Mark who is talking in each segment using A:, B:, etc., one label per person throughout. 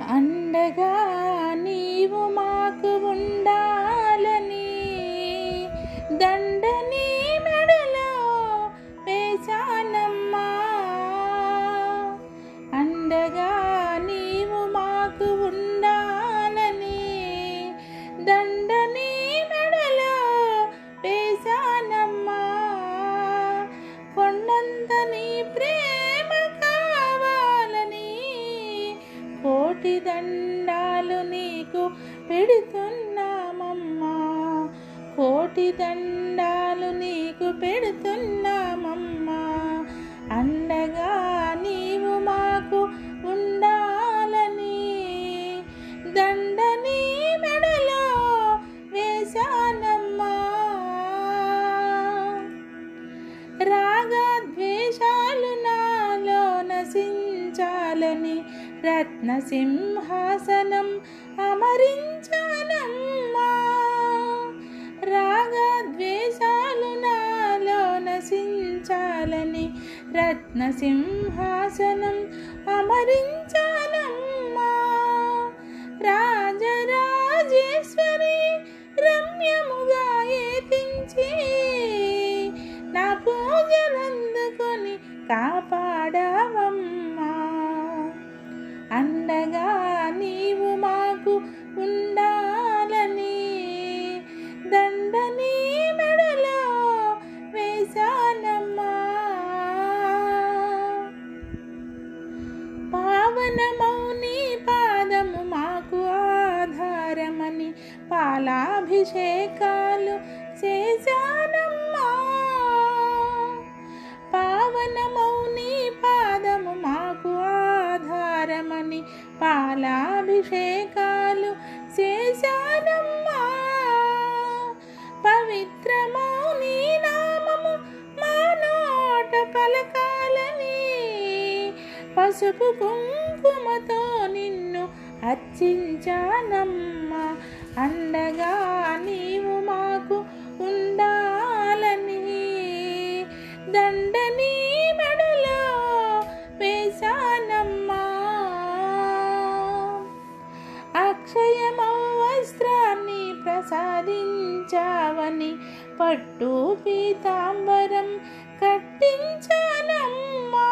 A: అండగా నీవు మాకు ఉండాలని దండని మెడలో వేశానమ్మా. అండగా నీవు మాకు ఉండాలని దండని మెడలో వేశానమ్మా. కొండంత నీ ప్రేమ కావాలని కోటి దండాలు నీకు పెడుతున్నామమ్మా. కోటి దండాలు నీకు పెడుతున్నామమ్మా. అండగా నీవు మాకు ఉండాలని దండని మెడలో వేశానమ్మా. రాగద్వేషాలు నాలో నశించాలని రత్న సింహాసనం అమరించానమ్మా. రాగద్వేషాలు నాలో నశించాలని రత్న సింహాసనం అమరించానమ్మా. రాజరాజేశ్వరి రమ్యముగా ఏతించి నా పూజలందుకొని కాపాడవమ్మా. అండగా నీవు మాకు ఉండాలని దండని మెడలో వేశానమ్మా. పావనమౌ నీ పాదము మాకు ఆధారమని పాలాభిషేకాలు చేశానమ్మా. పావనమౌ నీ పాదము మాకు ఆధారమని పాలాభిషేకాలు చేశానమ్మా. పవిత్రమౌ నీ నామము మా నోట పలకాలని పసుపు కుంకుమతో నిన్ను అర్చించానమ్మా. అండగా నీవు మాకు ఉండాలని దండని మెడలో వేశానమ్మా. అక్షయమౌ వస్త్రాన్ని ప్రసాదించావని పట్టు పీతాంబరం కట్టించానమ్మా.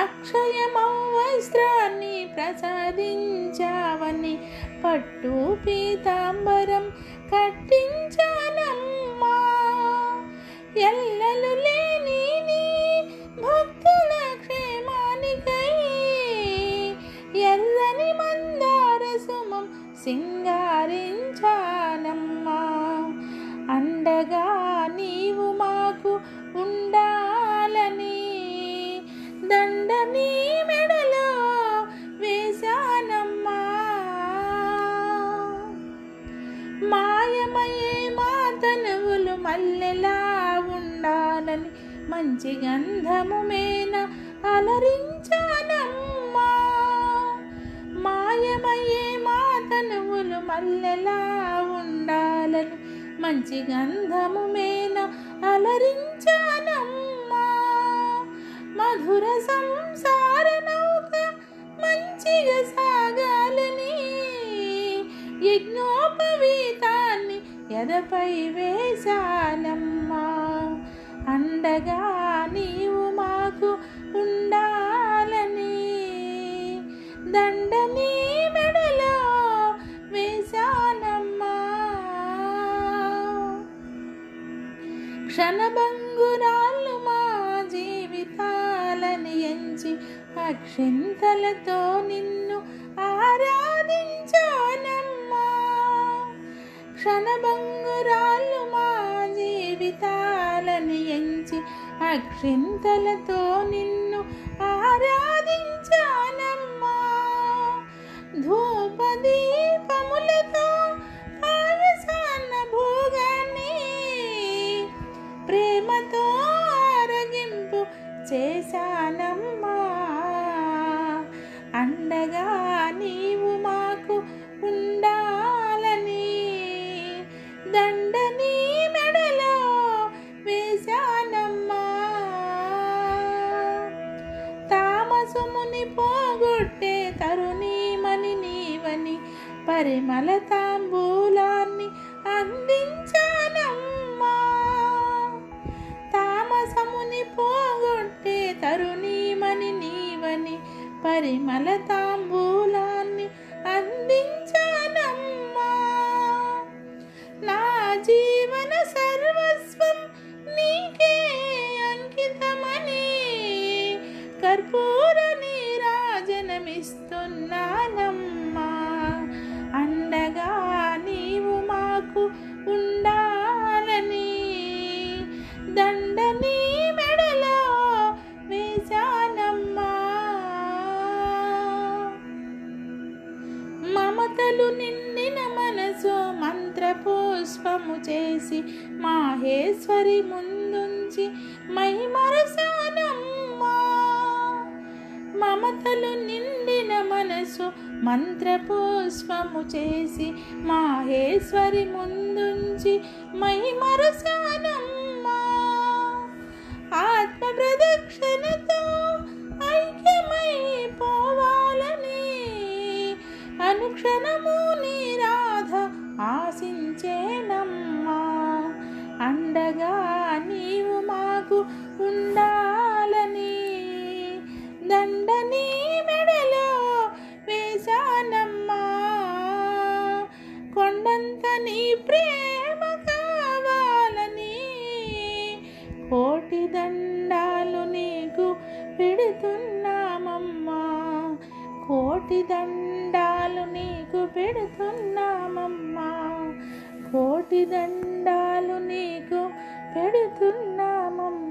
A: అక్షయమౌ వస్త్రాన్ని ప్రసాదించావని పట్టు పీతాంబరం కట్టించానమ్మా. ఎల్లలు లేని నీ భక్తుల క్షేమానికై ఎర్రని మందార సుమం సింగారించానమ్మా. అండగా నీవు మాకు ఉండాలని దండని మెడలో వేశానమ్మా. మాయమయ్యే మా తనువులు మల్లెలా ఉండాలని మంచి గంధము మేన అలరించానమ్మా. మాయమయ్యే మా తనువులు మల్లెలా ఉండాలని మంచి గంధము మేన అలరించానమ్మా. మధుర సంసార నౌక మంచిగా సాగాలని యజ్ఞోపవీతాన్ని ఎదపై వేశానమ్మా. అండగా నీవు మాకు ఉండాలని దండని మెడలో వేశానమ్మా. క్షణభంగురాళ్ళు మా జీవితాలని ఎంచి అక్షింతలతో నిన్ను ఆరాధించానమ్మా. క్షణభంగురాళ్ళు మా జీవితాలని ఎంచి అక్షింతలతో నిన్ను ఆరాధించానమ్మా. ధూపదీపములతో పాయసాన్న భోగాన్ని ప్రేమతో ఆరగింపు చేశానమ్మా. అండగా నీవు మాకు ఉండాలని దండని మెడలో వేశానమ్మా. తామసము పోగొట్టే తరుణీమణి నీవని పరిమళ తాంబూలాన్ని అందించానమ్మా. తామసముని పోగొట్టే తరుణీమణి నీవని పరిమళ తాంబూలాన్ని అందించానమ్మా. నా జీవన సర్వస్వం నీకే అంకితమని కర్పూర నీరాజనమిస్తున్నానమ్మా. అండగా నీవు మాకు ఉండాలని దండ నీ మెడలో వేశానమ్మా. మమతలు నిండిన మనసు మంత్రపుష్పము చేసి మాహేశ్వరి ముందుంచి మైమరసానమ్మా. మమతలు నిండిన మనసు మంత్రపుష్పము చేసి మాహేశ్వరి ముందుంచి మైమరసానమ్మా. ఆత్మ ప్రదక్షిణతో ఐక్యమై పోవాలని అనుక్షణము నీ రాధ ఆశించేనమ్మా. అండగా నీవు మాకు ఉండాలని దండ నీ మెడలో వేశానమ్మా. కొండంత నీ ప్రేమ కావాలని కోటి దండాలు నీకు పెడుతున్నామమ్మా. కోటి దండాలు నీకు పెడుతున్నామమ్మా. కోటి దండాలు నీకు పెడుతున్నామమ్మా.